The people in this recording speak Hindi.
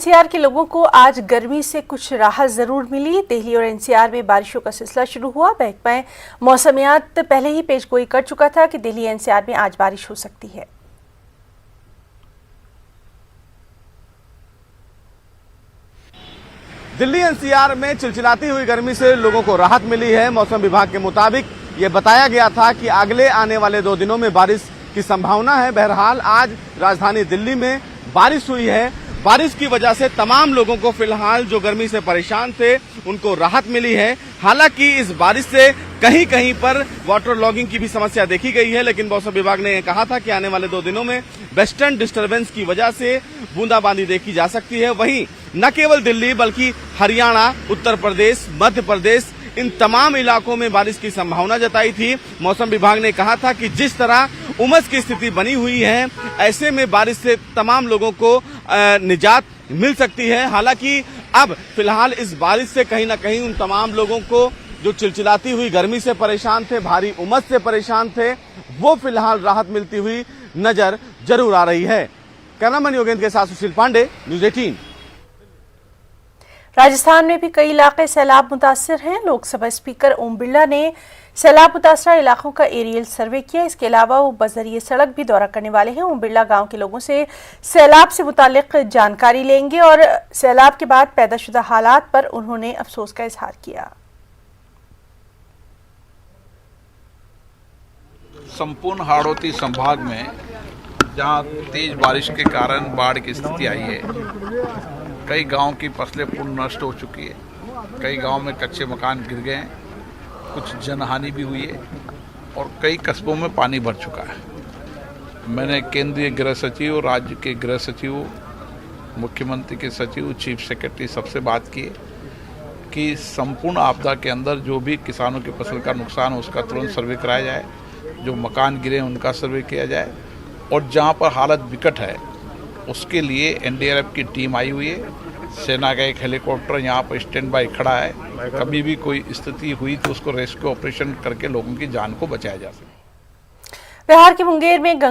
एनसीआर के लोगों को आज गर्मी से कुछ राहत जरूर मिली। दिल्ली और एनसीआर में बारिशों का सिलसिला शुरू हुआ। महकमा मौसमियात पहले ही पेशगोई कर चुका था कि दिल्ली एनसीआर में आज बारिश हो सकती है। दिल्ली एनसीआर में चिलचिलाती हुई गर्मी से लोगों को राहत मिली है। मौसम विभाग के मुताबिक ये बताया गया था कि अगले आने वाले 2 दिनों में बारिश की संभावना है। बहरहाल आज राजधानी दिल्ली में बारिश हुई है। बारिश की वजह से तमाम लोगों को फिलहाल जो गर्मी से परेशान थे उनको राहत मिली है। हालांकि इस बारिश से कहीं कहीं पर वाटर लॉगिंग की भी समस्या देखी गई है, लेकिन मौसम विभाग ने कहा था कि आने वाले 2 दिनों में वेस्टर्न डिस्टर्बेंस की वजह से बूंदाबांदी देखी जा सकती है। वहीं न केवल दिल्ली बल्कि हरियाणा, उत्तर प्रदेश, मध्य प्रदेश, इन तमाम इलाकों में बारिश की संभावना जताई थी। मौसम विभाग ने कहा था कि जिस तरह उमस की स्थिति बनी हुई है, ऐसे में बारिश से तमाम लोगों को निजात मिल सकती है। हालांकि अब फिलहाल इस बारिश से कहीं ना कहीं उन तमाम लोगों को जो चिलचिलाती हुई गर्मी से परेशान थे, भारी उमस से परेशान थे, वो फिलहाल राहत मिलती हुई नजर जरूर आ रही है। कैमरामैन योगेंद्र के साथ सुशील पांडे, न्यूज़ 18। राजस्थान में भी कई इलाके सैलाब मुतासिर हैं। लोकसभा स्पीकर ओम बिरला ने सैलाब मुतासरा इलाकों का एरियल सर्वे किया। इसके अलावा वो बजरिए सड़क भी दौरा करने वाले हैं। ओम बिरला गांव के लोगों से सैलाब से मुतालिक जानकारी लेंगे और सैलाब के बाद पैदाशुदा हालात पर उन्होंने अफसोस का इजहार किया। संपूर्ण हाड़ौती संभाग में जहां तेज बारिश के कारण बाढ़ की स्थिति आई है, कई गांव की फसलें पूर्ण नष्ट हो चुकी है, कई गांव में कच्चे मकान गिर गए हैं, कुछ जनहानि भी हुई है और कई कस्बों में पानी भर चुका है। मैंने केंद्रीय गृह सचिव, राज्य के गृह सचिव, मुख्यमंत्री के सचिव, चीफ सेक्रेटरी सबसे बात की कि संपूर्ण आपदा के अंदर जो भी किसानों की फसल का नुकसान हो उसका तुरंत सर्वे कराया जाए, जो मकान गिरे उनका सर्वे किया जाए और जहां पर हालत विकट है उसके लिए एनडीआरएफ की टीम आई हुई है। सेना का एक हेलीकॉप्टर यहाँ पर स्टैंड बाय खड़ा है। कभी भी कोई स्थिति हुई तो उसको रेस्क्यू ऑपरेशन करके लोगों की जान को बचाया जा सके। बिहार के मुंगेर में गंगा